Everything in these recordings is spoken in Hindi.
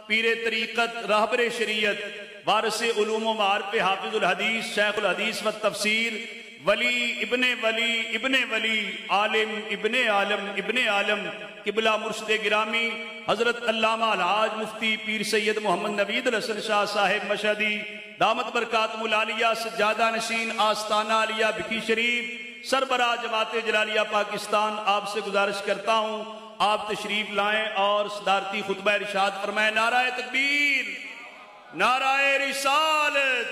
पीर तरीक़त, रहबर शरीयत, वारिस उलूम व मारिफ, हाफिजुल हदीस, शेखुल हदीस व तफसीर, वली इब्ने वली, आलिम इब्ने आलम इब्ने आलम, किबला मुर्शिद गिरामी हजरत अल्लामा अलहाज मुफ्ती पीर सैयद मोहम्मद नवीद हसन शाह साहिब मशहदी दामत बरकातुहुल आलिया, सज्जादा नशीन आस्ताना आलिया भिकी शरीफ, सरबराह जमात जलालिया पाकिस्तान, आपसे गुजारिश करता हूँ आप तशरीफ लाएं और सदारती खुतबा इरशाद फरमाएं। नाराए तकबीर, नाराए रिसालत,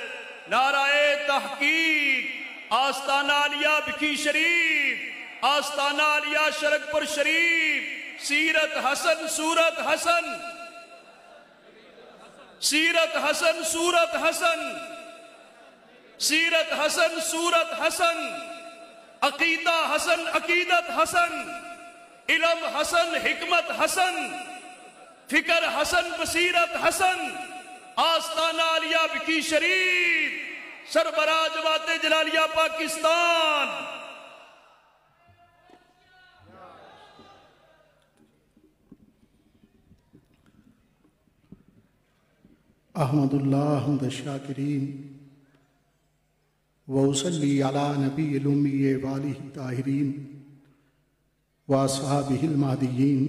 नाराए तहकीक। आस्ताना आलिया भिकी शरीफ, आस्ताना आलिया शरकपुर शरीफ, सीरत हसन सूरत हसन, सीरत हसन सूरत हसन, सीरत हसन सूरत हसन, अकीदा हसन अकीदत हसन, इल्म हसन हिकमत हसन, फिकर हसन बसीरत हसन। आस्ताना आलिया भिकी शरीफ, सरबराह जमात जलालिया पाकिस्तान। अहमदुल्लाह हम्द शाकिरीन व उसल्ली अला नबील उम्मी वालिहि ताहिरीन व अस्हाबिहिल महदिय्यीन।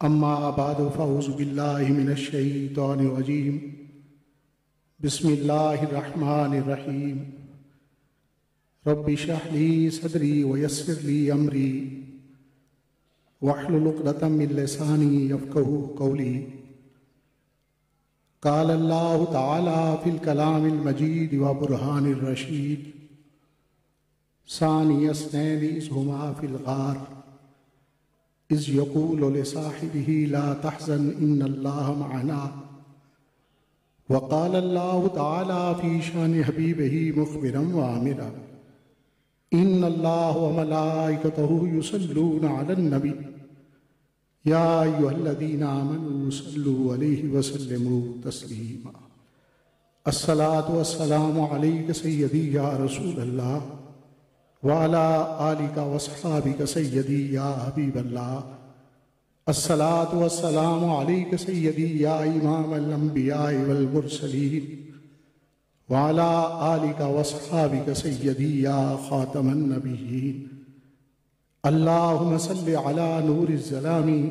अम्मा बाद फ़अऊज़ु बिल्लाहि मिनश शैतानिर रजीम। बिस्मिल्लाहिर रहमानिर रहीम। रब्बि इश्रह ली सदरी व यस्सिर ली अमरी वहलुल उक़दतम मिन लिसानी यफ़क़हू क़ौली। क़ाल अल्लाहु तआला फ़िल कलामिल मजीद व बुरहानिर रशीद। सानी अस्नैनि इज़ हुमा फ़िल ग़ार इज़ यक़ूलु लिसाहिबिही ला तहज़न इन्नल्लाह मअना। व क़ाल अल्लाहु तआला फ़ी शानि हबीबिही मुख़बिरन व आमिरा। इन्नल्लाह व मलाइकतहु युसल्लूना अलन नबी या अय्युहल्लज़ीना आमनू सल्लू अलैहि व सल्लिमू तस्लीमा। अस्सलातु वस्सलामु अलैका सय्यदी या रसूलल्लाह व अला आलिका व अस्हाबिका सय्यदी या हबीबल्लाह। अस्सलातु वस्सलामु अलैका सय्यदी या इमामल अंबिया वल मुरसलीन व अला आलिका व अस्हाबिका सय्यदी या खातमन नबिय्यीन। अल्लाहुम्मा सल्लि अला नूरिज़ ज़लामी,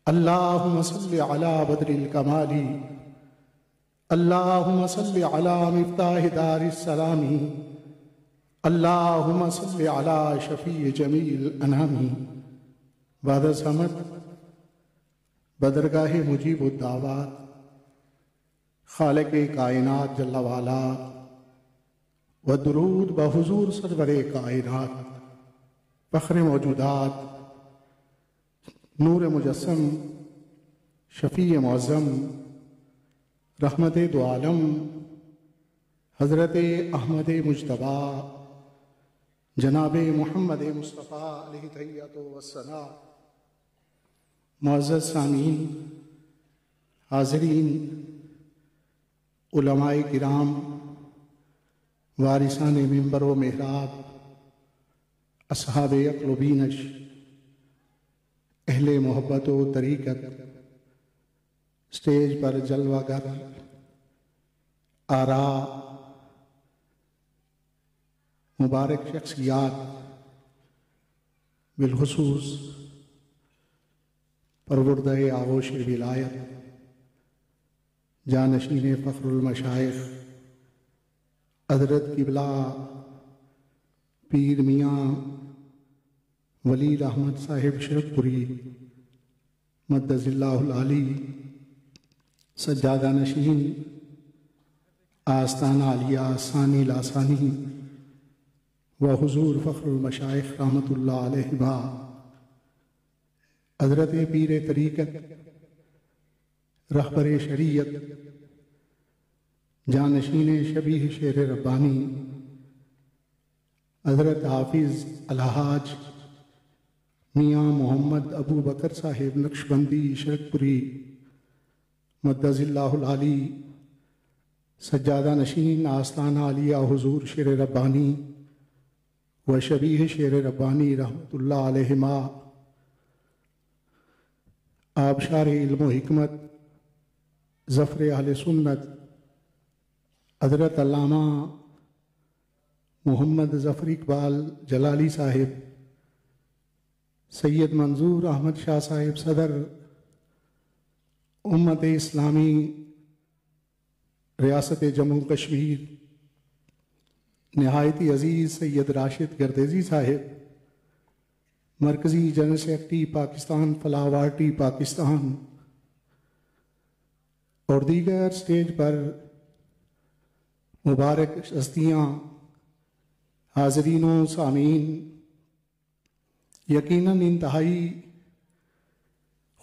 अल्लाहुम्मा सल्लि अला बद्रिल कमाली, अल्लाहुम्मा सल्लि अला मिफ्ताहि दारिस सलामी, अल्लाहुम्मा सल्लि अला शफ़ी जमील अनामी। बाद समत बदरगाह मुजीबुद दावात खालिक़े कायनात जल्ला वाला व दुरूद बहुज़ूर सरवरे कायनात फ़ख्रे मौजूदात नूर मुजस्सम शफ़ी मुअज़्ज़म रहमते दो आलम हज़रत अहमद मुज्तबा जनाब मुहम्मद मुस्तफ़ा अलैहि तहिय्यतु वस्सना। मुअज़्ज़ज़ सामीन, हाज़रीन, उलमाए किराम, वारिसाने मिंबर व मेहराब, अस्हाबे अक़्ल व बीनश, अहले मोहब्बत व तरीक़त, स्टेज पर जलवागर आरा, मुबारक शख्सियात, बिलखुसूस परवरदे आगोश विलायत, जानशीन फ़ख्रुल मशाइख़ हज़रत क़िबला पीर मियाँ वली अहमद साहिब शरकपुरी मद्दज़िल्लाहुल आली, सज्जादा नशीन आस्ताना आलिया सानी लासानी व हुज़ूर फ़ख्रुल मशाइख़ रहमतुल्लाह अलैहिमा, हज़रत पीर तरीक़त रहबर शरीयत जानशीन शबीह शेर रब्बानी हज़रत हाफिज़ अलहाज मियाँ मोहम्मद अबू बकर साहिब नक्शबंदी शरकपुरी मद्दज़िल्लाहुल आली, सज्जादा नशीन आस्ताना आलिया हुज़ूर शेर रब्बानी व शबीह शेर रब्बानी रहमतुल्लाह अलैहिमा। आबशार इल्म व हिकमत ज़फ़र अहले सुन्नत हज़रत अल्लामा मोहम्मद ज़फ़र इकबाल जलाली साहिब, सैयद मंजूर अहमद शाह साहिब सदर उम्मत इस्लामी रियासत जम्मू कश्मीर, नहायती अज़ीज़ सैयद राशिद गर्देज़ी साहिब, मरकज़ी general secretary Pakistan Falah party Pakistan और दीगर स्टेज पर मुबारक हस्तियाँ, हाज़रीन सामीन, यकीनन इंतहाई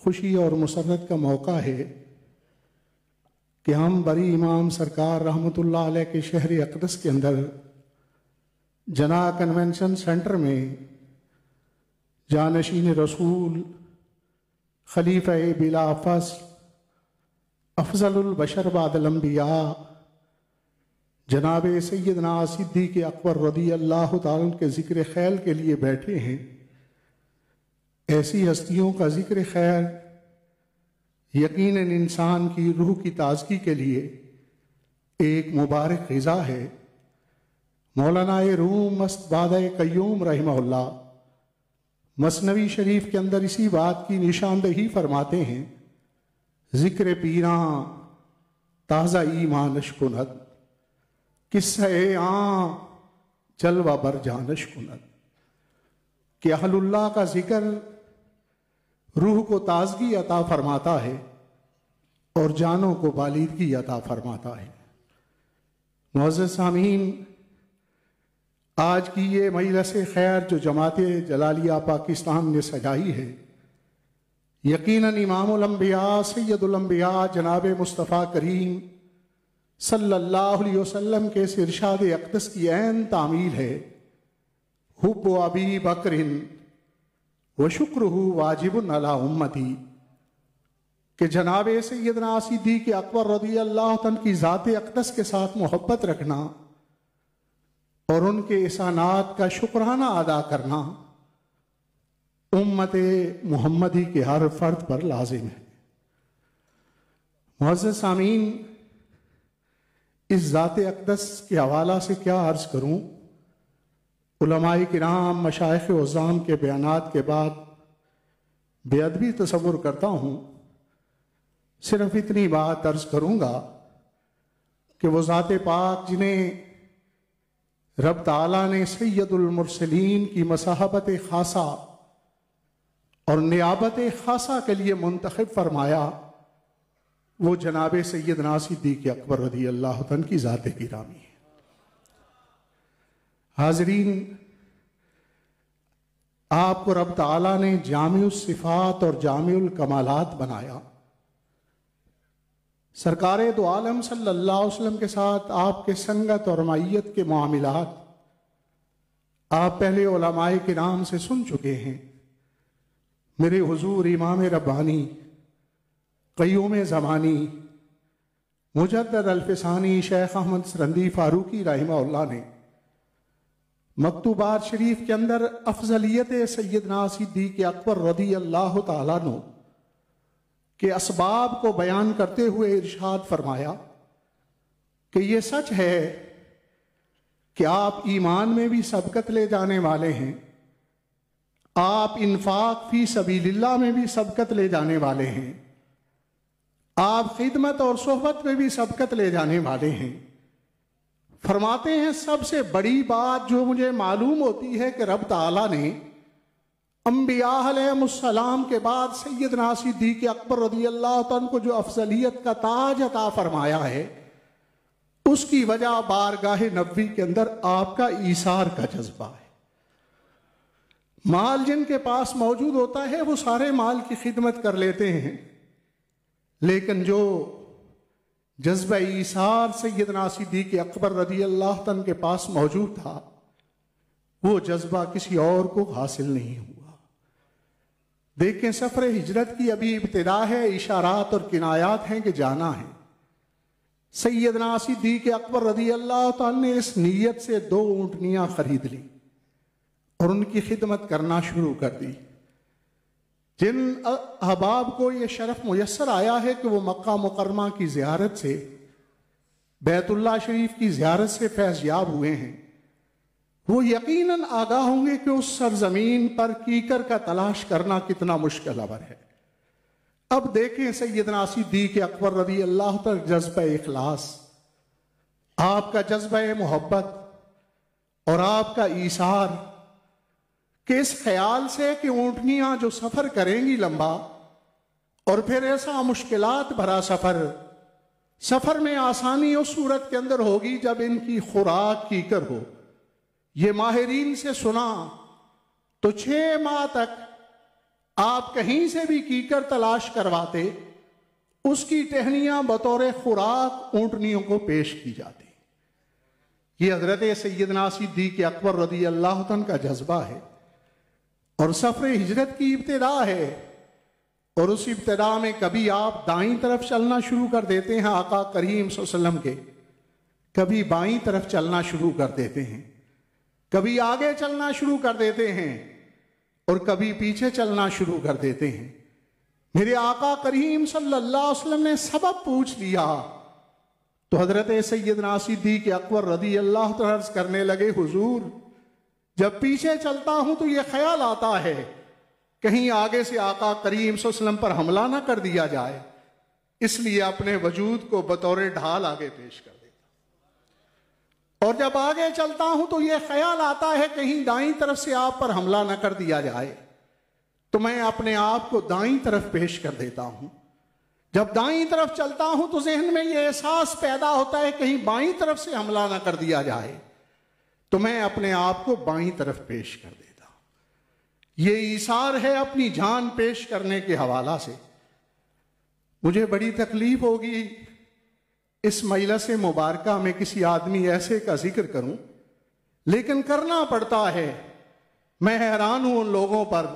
खुशी और मुसर्रत का मौका है कि हम बरी इमाम सरकार रहमतुल्लाह अलैह के शहर अक़दस के अंदर जना कन्वेंशन सेंटर में जानशीन रसूल खलीफा बिला अफजलुल बशर बादल अंबिया जनाब सैयदना सिद्दीक़ अकबर रज़ियल्लाहु ताला के ज़िक्र खैर के लिए बैठे हैं। ऐसी हस्तियों का ज़िक्र खैर यकीनन इंसान की रूह की ताज़गी के लिए एक मुबारक ग़िज़ा है। मौलाना रूम मस्तबादा क़य्यूम रहमहुल्लाह मसनवी शरीफ के अंदर इसी बात की निशानदही फरमाते हैं, ज़िक्र पीरा ताज़ा ईमान अशकुनत किस्से जलवा बर जानश कुनत, कि अहलुल्लाह का जिक्र रूह को ताजगी अता फरमाता है और जानों को बालिदगी अता फरमाता है। मुअज़्ज़ज़ सामीन, आज की ये मजलिस खैर जो जमात जलालिया पाकिस्तान ने सजाई है, यकीनन इमामुल अंबिया सैयदुल अंबिया जनाब मुस्तफ़ा करीम सल्लल्लाहु अलैहि वसल्लम के इरशाद अक़दस की ऐन तामील है। हुब्बु अबी बकरिन व शुक्रुहु वाजिबुन अला उम्मती, कि जनाब सैयदना सिद्दीक़ अकबर रज़ियल्लाहु तआला की ज़ात अक़दस के साथ मोहब्बत रखना और उनके एहसानात का शुक्राना अदा करना उम्मत मुहम्मदी के हर फर्द पर लाजिम है। मुअज़्ज़ज़ सामीन, इस ज़ात अक़दस के हवाला से क्या अर्ज़ करूँ। उलमाए किराम मशाइख़ उज़्ज़ाम के बयानात के बाद बेअदबी तसव्वुर करता हूँ। सिर्फ इतनी बात अर्ज़ करूँगा कि वो ज़ात पाक जिन्हें रब ताला ने सैयदुल मुरसलीन की मसाहबत खासा और नियाबत खासा के लिए मुंतखब फरमाया, वो जनाब सैयदना सिद्दीक़ अकबर रज़ियल्लाहु तआला की ज़ात गिरामी है। हाज़रीन, आपको रब ताला ने जामिउस सिफ़ात और जामिउल कमालात बनाया। सरकारे दो आलम सल्लल्लाहु अलैहि वसल्लम के साथ आपके संगत और माइयत के मामलात आप पहले उलमाए किराम से सुन चुके हैं। मेरे हुजूर इमाम रब्बानी क़य्यूम ज़मानी मुजद्दद अल्फ़सानी शेख अहमद सरंदी फ़ारूकी रहमहुल्लाह ने मकतूबात शरीफ के अंदर अफजलियत सैयदना सिद्दीक़ अकबर रज़ियल्लाहु ताला अन्हु के असबाब को बयान करते हुए इरशाद फरमाया कि ये सच है कि आप ईमान में भी सबकत ले जाने वाले हैं, आप इन्फाक फी सबीलिल्लाह में भी सबकत ले जाने वाले हैं, आप खिदमत और सोहबत में भी सबकत ले जाने वाले हैं। फरमाते हैं सबसे बड़ी बात जो मुझे मालूम होती है कि रब ताला ने अंबिया अलैहिमुस्सलाम के बाद सैयदना सिद्दीक़ अकबर रज़ियल्लाहु तआला को जो अफजलियत का ताज अता फरमाया है, उसकी वजह बारगाह नबवी के अंदर आपका ईसार का जज्बा है। माल जिनके पास मौजूद होता है वो सारे माल की खिदमत कर लेते हैं, लेकिन जो जज्बा ईसार सैयदना सिद्दीक़ अकबर रज़ियल्लाहु तआला के पास मौजूद था, वो जज्बा किसी और को हासिल नहीं हुआ। देखें, सफर हिजरत की अभी इब्तिदा है, इशारात और किनायात हैं कि जाना है। सैयदना सिद्दीक़ अकबर रज़ियल्लाहु तआला ने इस नीयत से 2 ऊँटनियाँ खरीद ली और उनकी खिदमत करना शुरू कर दी। जिन अहबाब को ये शरफ मुयस्सर आया है कि वो मक्का मुकरमा की ज़ियारत से, बैतुल्लाह शरीफ की ज़ियारत से फैज़याब हुए हैं, वो यकीनन आगाह होंगे कि उस सरजमीन पर कीकर का तलाश करना कितना मुश्किल अमर है। अब देखें सैयदना सिद्दीक़ अकबर रज़ी अल्लाह तआला जज्बा इखलास, आपका जज्बा मोहब्बत और आपका ईसार कि इस ख्याल से कि ऊँटनियां जो सफर करेंगी लंबा और फिर ऐसा मुश्किलात भरा सफर में आसानी उस सूरत के अंदर होगी जब इनकी खुराक कीकर हो। ये माहिरीन से सुना तो 6 माह तक आप कहीं से भी कीकर तलाश करवाते, उसकी टहनियां बतौर खुराक ऊँटनियों को पेश की जाती। ये हजरत सैयदना सिद्दीक़ अकबर रज़ी अल्लाह तआला का जज्बा है और सफर हिजरत की इब्तिदा है। और उस इब्तिदा में कभी आप दाईं तरफ चलना शुरू कर देते हैं आका करीम सल्लल्लाहु अलैहि वसल्लम के, कभी बाईं तरफ चलना शुरू कर देते हैं, कभी आगे चलना शुरू कर देते हैं और कभी पीछे चलना शुरू कर देते हैं। मेरे आका करीम सल्लल्लाहु अलैहि वसल्लम ने सबब पूछ लिया तो हजरत सैयदना सिद्दीक़ अकबर रज़ी अल्लाह तआला अर्ज़ करने लगे, हुजूर जब पीछे चलता हूं तो यह ख्याल आता है कहीं आगे से आका करीम सल्लल्लाहु अलैहि वसल्लम पर हमला ना कर दिया जाए, इसलिए अपने वजूद को बतौर ढाल आगे पेश कर देता। और जब आगे चलता हूं तो यह ख्याल आता है कहीं दाईं तरफ से आप पर हमला ना कर दिया जाए, तो मैं अपने आप को दाईं तरफ पेश कर देता हूं। जब दाईं तरफ चलता हूं तो जहन में यह एहसास पैदा होता है कहीं बाईं तरफ से हमला ना कर दिया जाए, तो मैं अपने आप को बाईं तरफ पेश कर देता। ये ईसार है अपनी जान पेश करने के हवाला से। मुझे बड़ी तकलीफ होगी इस मजलिस मुबारका में किसी आदमी ऐसे का जिक्र करूं, लेकिन करना पड़ता है। मैं हैरान हूं उन लोगों पर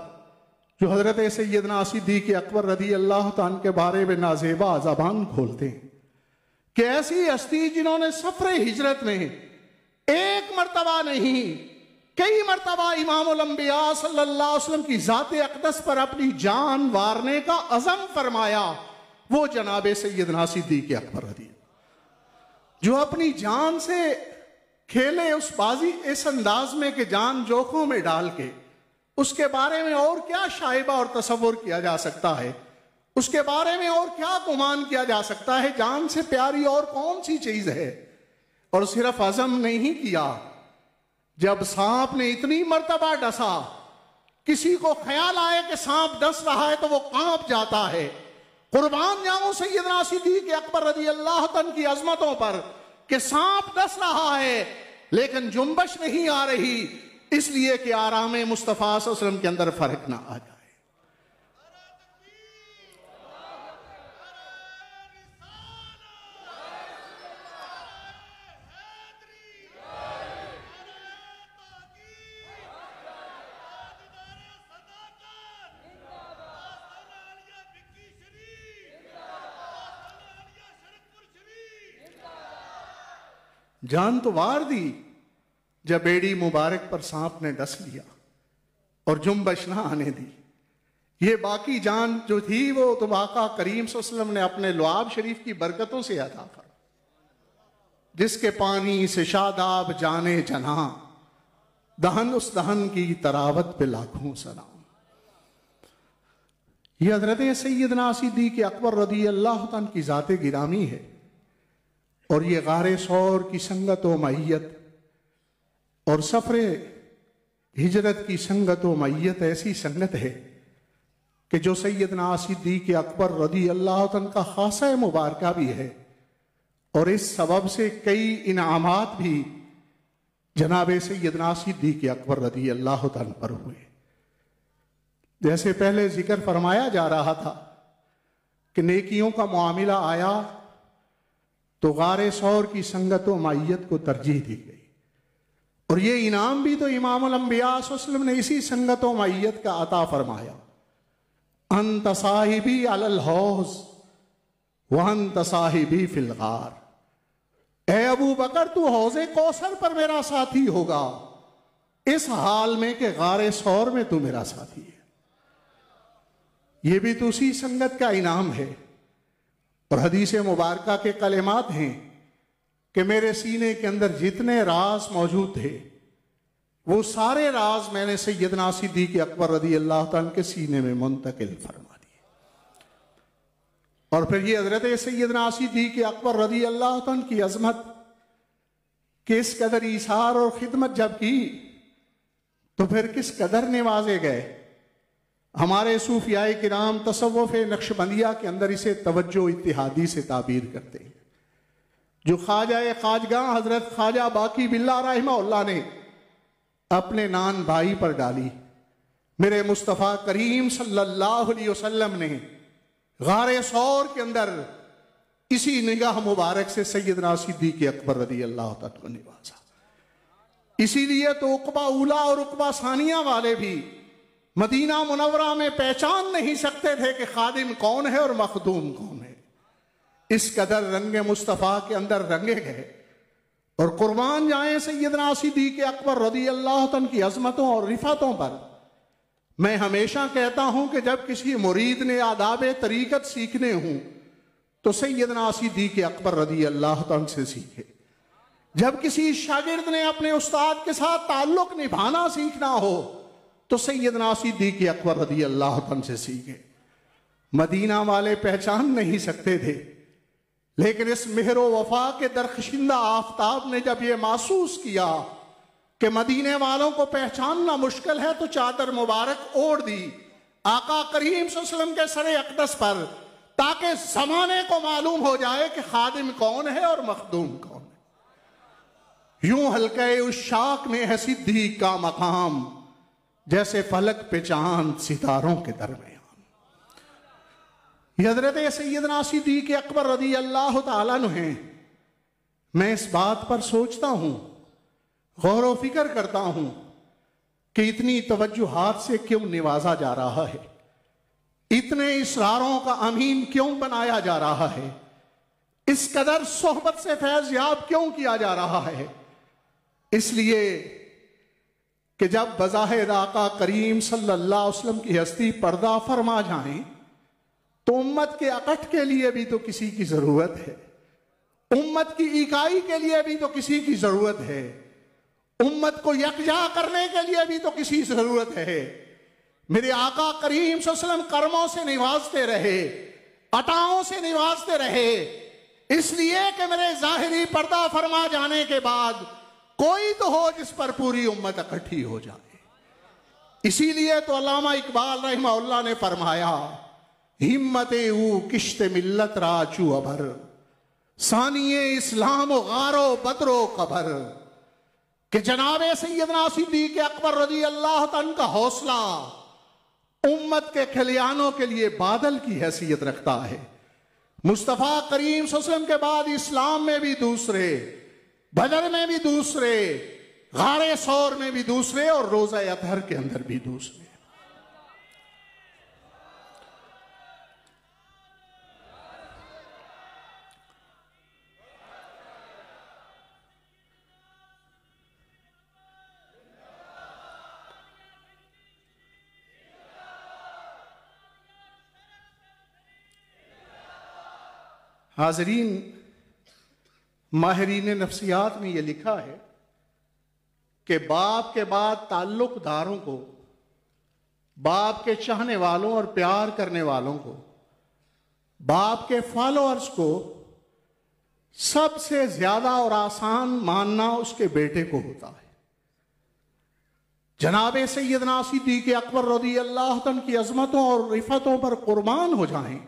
जो हजरत सैयदना सिद्दीक़ अकबर रज़ी अल्लाह तआला के बारे में नाज़ेबा ज़बान खोलते हैं कि ऐसी हस्ती जिन्होंने सफर हिजरत में एक मर्तबा नहीं कई मर्तबा इमामुल अंबिया सल्लल्लाहु अलैहि वसल्लम की ज़ात अक़दस पर अपनी जान वारने का अज़म फरमाया, वो जनाब सैयदना सिद्दीक़ अकबर रज़ी, जो अपनी जान से खेले उस बाजी इस अंदाज में कि जान जोखों में डाल के, उसके बारे में और क्या शाइबा और तसव्वुर किया जा सकता है, उसके बारे में और क्या गुमान किया जा सकता है। जान से प्यारी और कौन सी चीज है। और सिर्फ अज़म नहीं किया, जब सांप ने इतनी मर्तबा डसा, किसी को ख्याल आए कि सांप डस रहा है तो वो कांप जाता है। कुर्बान जाऊं सैयदना सिद्दीक़ अकबर रज़ी अल्लाह तआला की अजमतों पर कि सांप डस रहा है लेकिन जुम्बश नहीं आ रही, इसलिए कि आराम मुस्तफ़ा सल्लल्लाहु अलैहि वसल्लम के अंदर फर्क ना आ जाए। जान तो वार दी जब बेड़ी मुबारक पर सांप ने डस लिया और जुम्बश ना आने दी। ये बाकी जान जो थी वो तो आका करीम सल्लल्लाहु अलैहि वसल्लम ने अपने लुआब शरीफ की बरकतों से अता कर, जिसके पानी से शादाब जाने जना, दहन उस दहन की तरावत पे लाखों सलाम। ये हजरत सैयदना सिद्दीक़ अकबर रज़ी अल्लाह तआला की ज़ात गिरामी है। और ये गारे सौर की संगत व मैयत और सफरे हिजरत की संगत व मैयत ऐसी संगत है कि जो सैयदना सिद्दीक़ अकबर रज़ी अल्लाह तआला का खासा मुबारका भी है। और इस सबब से कई इनामात भी जनाब सैयदना सिद्दीक़ अकबर रज़ी अल्लाह तआला पर हुए। जैसे पहले जिक्र फरमाया जा रहा था कि नेकियों का मामला आया तो गारे सौर की संगत व मैयत को तरजीह दी गई। और ये इनाम भी तो इमामुल अंबिया सल्लल्लाहु अलैहि वसल्लम ने इसी संगत व मैयत का अता फरमाया। अंत साहिबी अलल हौज़ व अंत साहिबी फिल गार, ए अबू बकर तू हौज़े कौसर पर मेरा साथी होगा, इस हाल में कि गारे सौर में तू मेरा साथी है। ये भी तो उसी संगत का इनाम है। और हदीस मुबारका के कलेमात हैं कि मेरे सीने के अंदर जितने राज मौजूद थे वो सारे राज मैंने सैयदना सिद्दीक़ अकबर रज़ी अल्लाह तआला के सीने में मुंतकिल फरमा दिए। और फिर ये हजरत सैयदना सिद्दीक़ अकबर रज़ी अल्लाह तआला की अजमत के इस कदर ईसार और खिदमत जब की तो फिर किस कदर नवाजे गए। हमारे सूफियाए किराम तसव्वुफ़ नक्शबंदिया के अंदर इसे तवज्जो इत्तिहादी से ताबीर करते हैं। जो ख्वाजा खाजगां हजरत ख्वाजा बाकी बिल्ला रहमहुल्लाह ने अपने नान भाई पर डाली, मेरे मुस्तफ़ा करीम सल्लल्लाहु अलैहि वसल्लम ने गारे सौर के अंदर इसी निगाह मुबारक से सैयदना सिद्दीक़ अकबर रज़ी अल्लाह तआला को नवाजा। इसीलिए तो उक़बा उला और उक़बा सानिया वाले भी मदीना मुनव्वरा में पहचान नहीं सकते थे कि खादिम कौन है और मखदूम कौन है। इस कदर रंगे मुस्तफ़ा के अंदर रंगे गए। और कुर्बान जाए सैयदना सिद्दीक़ अकबर रज़ी अल्लाह तआला की अजमतों और रिफ़तों पर। मैं हमेशा कहता हूं कि जब किसी मुरीद ने आदाब तरीक़त सीखने हों तो सैयदना सिद्दीक़ अकबर रज़ी अल्लाह तआला से सीखे। जब किसी शागिर्द ने अपने उस्ताद के साथ ताल्लुक निभाना सीखना हो तो सैयदना सिद्दीक़ अकबर रज़ी अल्लाह तआला से सीखे। मदीना वाले पहचान नहीं सकते थे, लेकिन इस मेहरो वफा के दरखशिंदा आफताब ने जब ये महसूस किया कि मदीने वालों को पहचानना मुश्किल है तो चादर मुबारक ओढ़ दी आका करीम सल्लल्लाहु अलैहि वसल्लम के सरे अक़दस पर, ताकि जमाने को मालूम हो जाए कि खादिम कौन है और मखदूम कौन है। यूं हल्के उस शाख में है सिद्दीक़ का मकाम, जैसे फलक पे चांद सितारों के दरमियान। हजरत सैयदना सिद्दीक़ अकबर रज़ी अल्लाह तआला अन्हु हैं। मैं इस बात पर सोचता हूं, गौर व फिक्र करता हूं कि इतनी तवज्जुहात से क्यों नवाजा जा रहा है, इतने इसरारों का अमीन क्यों बनाया जा रहा है, इस कदर सोहबत से फैज़याब क्यों किया जा रहा है। इसलिए कि जब बज़ाहिर आका करीम सल्लल्लाहु अलैहि वसल्लम की हस्ती पर्दा फरमा जाए तो उम्मत के अकठ के लिए भी तो किसी की जरूरत है, उम्मत की इकाई के लिए भी तो किसी की जरूरत है, उम्मत को यकजा करने के लिए भी तो किसी की जरूरत है। मेरे आका करीम सल्लल्लाहु अलैहि वसल्लम कर्मों से निवाजते रहे, अताओं से निवाजते रहे, इसलिए कि मेरे जाहिरी पर्दा फरमा जाने के बाद कोई तो हो जिस पर पूरी उम्मत इकट्ठी हो जाए। इसीलिए तो अल्लामा इकबाल रहमहुल्लाह ने फरमाया, हिम्मते ऊ किश्त मिल्लत राचू अबर, सानिये इस्लाम गारो बदरो कबर। कि जनाबे सैयदना सिद्दीक़ अकबर रज़ी अल्लाह तआला का हौसला उम्मत के खलियानों के लिए बादल की हैसियत रखता है। मुस्तफ़ा करीम सल्लल्लाहु अलैहि वसल्लम के बाद इस्लाम में भी दूसरे, बदर में भी दूसरे, गारे सौर में भी दूसरे और रोज़ा अतहर के अंदर भी दूसरे। हाज़रीन, माहिरीन नफ्सियात ने यह लिखा है कि बाप के बाद ताल्लुकदारों को, बाप के चाहने वालों और प्यार करने वालों को, बाप के फॉलोअर्स को सबसे ज्यादा और आसान मानना उसके बेटे को होता है। जनाबे सैयदना सिद्दीक़ अकबर रज़ी अल्लाह तआला की अजमतों और रिफतों पर कुर्बान हो जाएं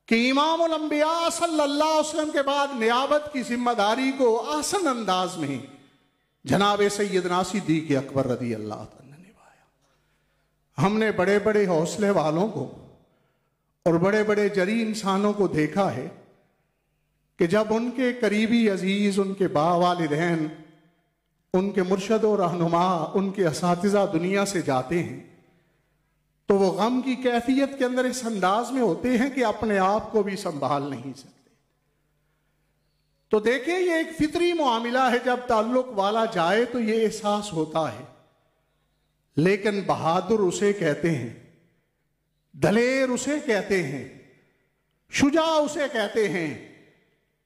कि इमामुल अंबिया सल्लल्लाहु अलैहि वसल्लम के बाद नियाबत की जिम्मेदारी को आसान अंदाज में जनाब सैयदना सिद्दीक़ अकबर रज़ी अल्लाह तआला ने निभाया। हमने बड़े बड़े हौसले वालों को और बड़े बड़े जरी इंसानों को देखा है कि जब उनके करीबी अजीज, उनके बावालिदैन, उनके मुर्शद और रहनुमा, उनके असातिज़ा दुनिया से जाते हैं तो वो गम की कैफियत के अंदर इस अंदाज में होते हैं कि अपने आप को भी संभाल नहीं सकते। तो देखिए, ये एक फितरी मामला है, जब ताल्लुक वाला जाए तो ये एहसास होता है। लेकिन बहादुर उसे कहते हैं दलेर उसे कहते हैं, शुजा उसे कहते हैं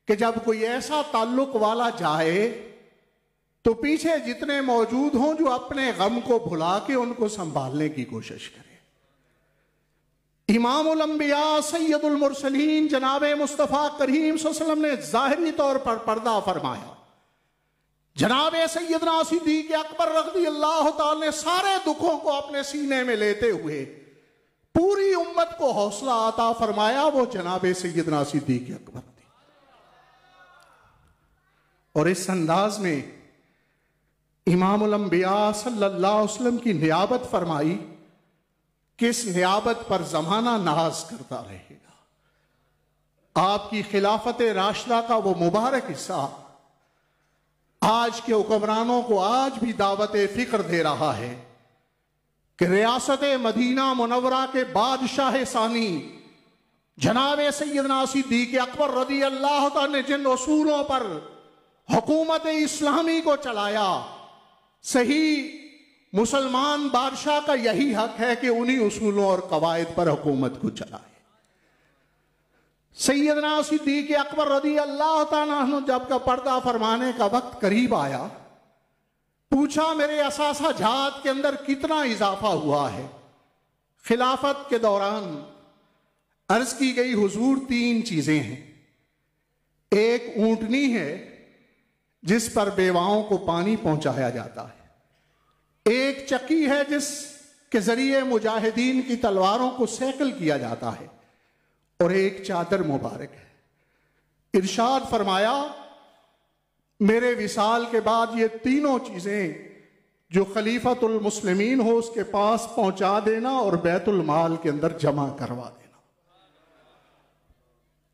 कि जब कोई ऐसा ताल्लुक वाला जाए तो पीछे जितने मौजूद हों जो अपने गम को भुला के उनको संभालने की कोशिश करें। इमामुल अंबिया सैयदुल मुरसलीन जनाब मुस्तफ़ा करीम सल्लल्लाहु अलैहि वसल्लम ने ज़ाहिरी तौर पर पर्दा फरमाया। जनाब सैयदना सिद्दीक़ अकबर रज़ियल्लाहु ताला ने सारे दुखों को अपने सीने में लेते हुए पूरी उम्मत को हौसला अता फरमाया। वो जनाब सैयदना सिद्दीक़ अकबर थी। और इस अंदाज में इमामुल अंबिया सल्लल्लाहु अलैहि वसल्लम की नियाबत फरमाई कि इस नियाबत पर जमाना नाज करता रहेगा। आपकी खिलाफत राशिदा का वो मुबारक हिस्सा आज के हुक्मरानों को आज भी दावत फिक्र दे रहा है कि रियासत मदीना मुनव्वरा के बादशाह सानी जनाब सैयदना सिद्दीक़ अकबर रज़ियल्लाहु ताला ने जिन उसूलों पर हुकूमत इस्लामी को चलाया, सही मुसलमान बादशाह का यही हक है कि उन्हीं उसूलों और कवायद पर हुकूमत को चलाए। सैयदना सिद्दीक़ अकबर रज़ियल्लाहु ताला अन्हु जब का पर्दा फरमाने का वक्त करीब आया, पूछा मेरे असासा जात के अंदर कितना इजाफा हुआ है। खिलाफत के दौरान अर्ज की गई हुजूर तीन चीजें हैं। एक ऊंटनी है जिस पर बेवाओं को पानी पहुंचाया जाता है, एक चक्की है जिसके जरिए मुजाहिदीन की तलवारों को सैकल किया जाता है, और एक चादर मुबारक है। इरशाद फरमाया मेरे विसाल के बाद ये तीनों चीजें जो खलीफतुल मुस्लिमीन हो उसके पास पहुंचा देना और बैतुल माल के अंदर जमा करवा देना।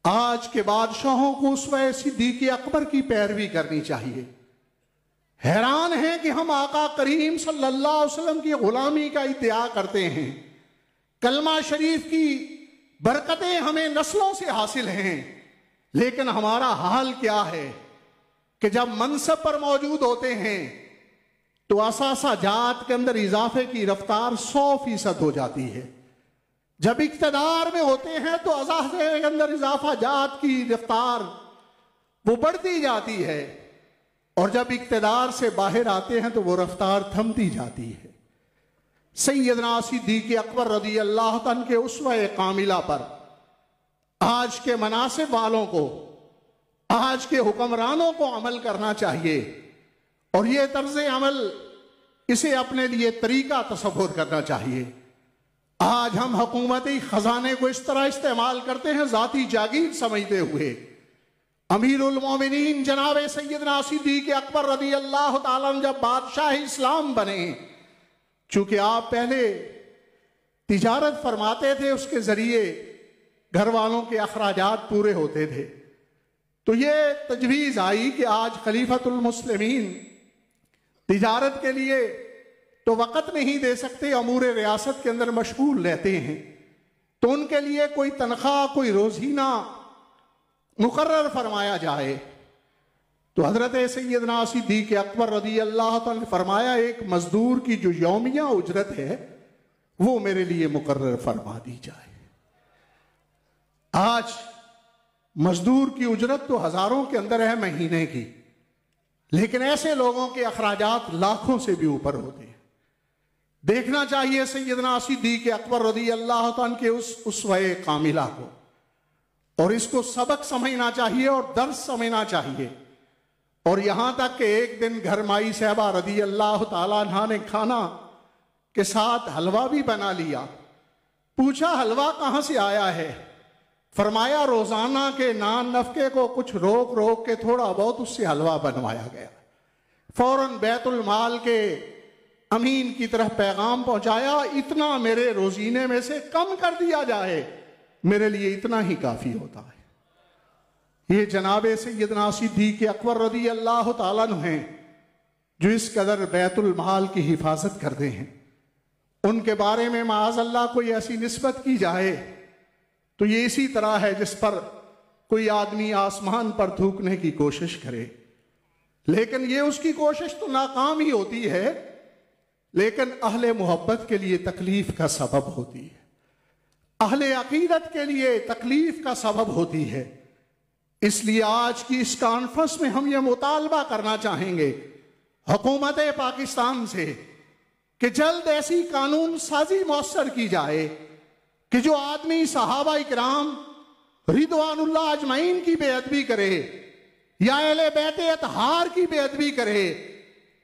आज के बादशाहों को उसवे सिद्दीक़ अकबर की पैरवी करनी चाहिए। हैरान है कि हम आका करीम सल्लल्लाहु अलैहि वसल्लम की गुलामी का इद्दिआ करते हैं, कलमा शरीफ की बरकतें हमें नस्लों से हासिल हैं, लेकिन हमारा हाल क्या है कि जब मनसब पर मौजूद होते हैं तो असासा जात के अंदर इजाफे की रफ्तार 100% हो जाती है। जब इक्तदार में होते हैं तो असासे के अंदर इजाफा जात की रफ्तार वो बढ़ती जाती है, और जब इक्तदार से बाहर आते हैं तो वो रफ्तार थमती जाती है। सैयदना सिद्दीक़ अकबर रज़ियल्लाहु ताला के उसवे कामिला पर आज के मनासिब वालों को, आज के हुक्मरानों को अमल करना चाहिए, और ये तर्ज अमल इसे अपने लिए तरीका तसव्वुर करना चाहिए। आज हम हुकूमती खजाने को इस तरह इस्तेमाल करते हैं जाती जागीर समझते हुए। अमीरुल मोमिनीन जनाब सैयदना सिद्दीक़ अकबर रज़ियल्लाहु ताला जब बादशाह इस्लाम बने, चूंकि आप पहले तिजारत फरमाते थे, उसके जरिए घर वालों के अखराजात पूरे होते थे, तो ये तजवीज आई कि आज खलीफतुल मुस्लिमीन तिजारत के लिए तो वक़्त नहीं दे सकते, अमूर रियासत के अंदर मशगूल रहते हैं, तो उनके लिए कोई तनख्वाह कोई रोजीना मुकर्रर फरमाया जाए। तो हजरत सैयदना सिद्दीक़ अकबर रज़ियल्लाहु ताला ने फरमाया एक मजदूर की जो यौमिया उजरत है वो मेरे लिए मुकर्रर फरमा दी जाए। आज मजदूर की उजरत तो हजारों के अंदर है महीने की, लेकिन ऐसे लोगों के अखराजात लाखों से भी ऊपर होते हैं। देखना चाहिए सैयदना सिद्दीक़ अकबर रज़ियल्लाहु ताला के उस उसवे कामिला को, और इसको सबक समझना चाहिए और दर्स समझना चाहिए। और यहां तक कि एक दिन घर माई साहबा रज़ियल्लाहु ताला अन्हा ने खाना के साथ हलवा भी बना लिया। पूछा हलवा कहां से आया है? फरमाया रोजाना के नान नफके को कुछ रोक रोक के थोड़ा बहुत उससे हलवा बनवाया गया। फौरन बैतुल माल के अमीन की तरफ पैगाम पहुंचाया, इतना मेरे रोजीने में से कम कर दिया जाए, मेरे लिए इतना ही काफी होता है। ये जनाबे सैयदना सिद्दीक़ अकबर रज़ियल्लाहु ताला अन्हु हैं जो इस कदर बैतुल माल की हिफाजत करते हैं। उनके बारे में माअज़ल्लाह कोई ऐसी निस्बत की जाए तो ये इसी तरह है जिस पर कोई आदमी आसमान पर थूकने की कोशिश करे, लेकिन ये उसकी कोशिश तो नाकाम ही होती है, लेकिन अहले मोहब्बत के लिए तकलीफ का सबब होती है। अहले अकीदत के लिए तकलीफ का सबब होती है। इसलिए आज की इस कॉन्फ्रेंस में हम ये मुतालबा करना चाहेंगे हुकूमत पाकिस्तान से कि जल्द ऐसी कानून साजी मौसर की जाए कि जो आदमी सहाबा इकराम रिदवानुल्लाह अजमईन की बेअदबी करे या अहले बैत अतहार की बेअदबी करे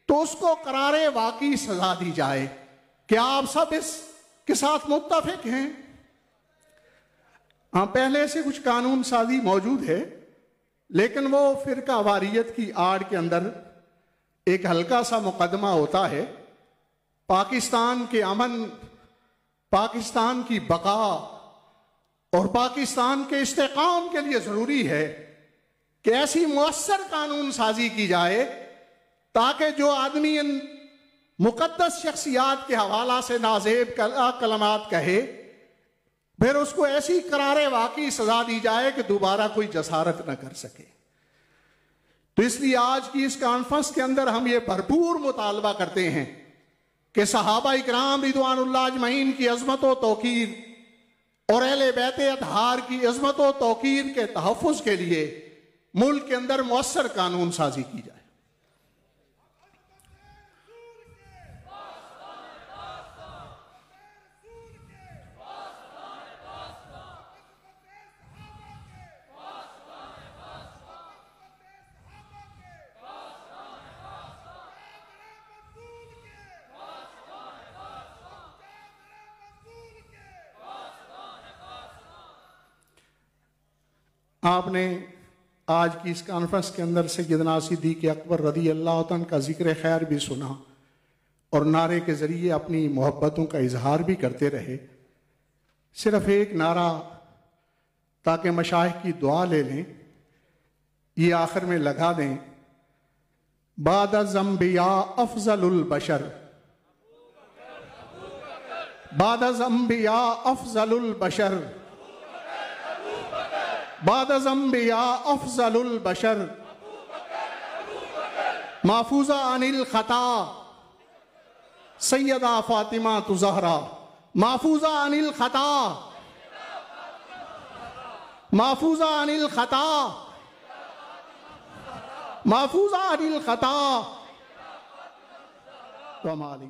तो उसको करारे वाकई सजा दी जाए। क्या आप सब इसके साथ मुत्तफिक हैं? हाँ, पहले से कुछ कानून साजी मौजूद है, लेकिन वो फिरका वारियत की आड़ के अंदर एक हल्का सा मुकदमा होता है। पाकिस्तान के अमन, पाकिस्तान की बका और पाकिस्तान के इस्तेकाम के लिए जरूरी है कि ऐसी मुअस्सर कानून साजी की जाए ताकि जो आदमी इन मुकद्दस शख्सियात के हवाला से नाजेब कलमात कहे फिर उसको ऐसी करारे वाकई सजा दी जाए कि दोबारा कोई जसारत न कर सके। तो इसलिए आज की इस कॉन्फ्रेंस के अंदर हम ये भरपूर मुतालबा करते हैं कि सहाबा इकराम रिदवानुल्लाह अजमईन की अजमत व तौकीर और अहले बैत अतहार की अजमत व तौकीर के तहफ़्फ़ुज़ के लिए मुल्क के अंदर मुअस्सर कानून साजी की जाए। आपने आज की इस कॉन्फ्रेंस के अंदर सैयदना सिद्दीक़ अकबर रज़ी अल्लाह तआला का जिक्र खैर भी सुना और नारे के ज़रिए अपनी मोहब्बतों का इजहार भी करते रहे। सिर्फ एक नारा ताकि मशाइख की दुआ ले लें, ये आखिर में लगा दें, बादज़ अंबिया अफ़ज़लुल बशर, बादज़ अंबिया अफ़ज़लुल बशर, बादज़ अंबिया अफ़ज़लुल बशर, महफूज़ा अनिल खता सैयदा फातिमा तु ज़हरा, महफूज़ा अनिल खता, महफूज़ा अनिल खता, महफूज़ा अनिल खता। तो हमारी